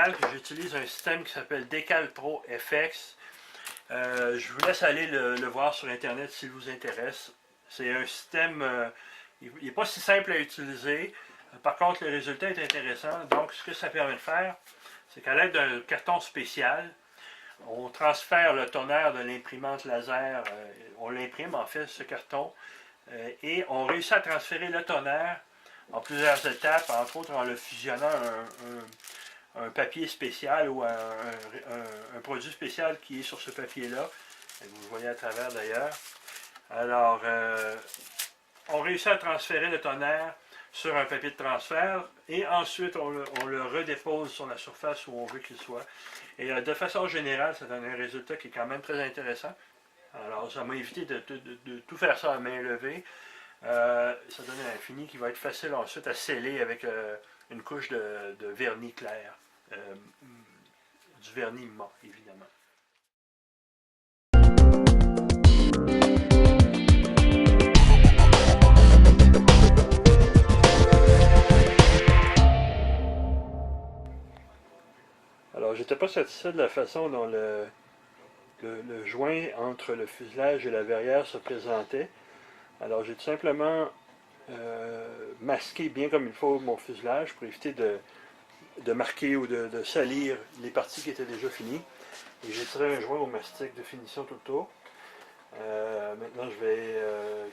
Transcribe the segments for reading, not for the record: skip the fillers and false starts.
décalque, j'utilise un système qui s'appelle Décalque Pro FX. Je vous laisse aller le voir sur Internet s'il vous intéresse. C'est un système, il n'est pas si simple à utiliser. Par contre, le résultat est intéressant. Donc, ce que ça permet de faire, c'est qu'à l'aide d'un carton spécial, on transfère le tonnerre de l'imprimante laser, on l'imprime en fait, ce carton, et on réussit à transférer le tonnerre en plusieurs étapes, entre autres en le fusionnant un papier spécial ou un produit spécial qui est sur ce papier-là. Vous le voyez à travers d'ailleurs. Alors, on réussit à transférer le tonnerre sur un papier de transfert et ensuite on le redépose sur la surface où on veut qu'il soit. Et de façon générale, ça donne un résultat qui est quand même très intéressant. Alors, ça m'a évité de tout faire ça à main levée. Ça donne un fini qui va être facile ensuite à sceller avec une couche de vernis clair. Du vernis mat, évidemment. Alors, j'étais pas satisfait de la façon dont le joint entre le fuselage et la verrière se présentait. Alors, j'ai tout simplement masqué bien comme il faut mon fuselage pour éviter de marquer ou de salir les parties qui étaient déjà finies. Et j'ai tiré un joint au mastic de finition tout le tour. Maintenant, je vais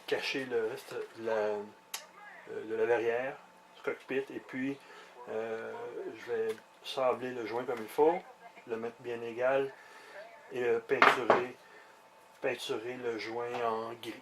cacher le reste de la verrière, du cockpit, et puis je vais sabler le joint comme il faut, le mettre bien égal et peinturer le joint en gris.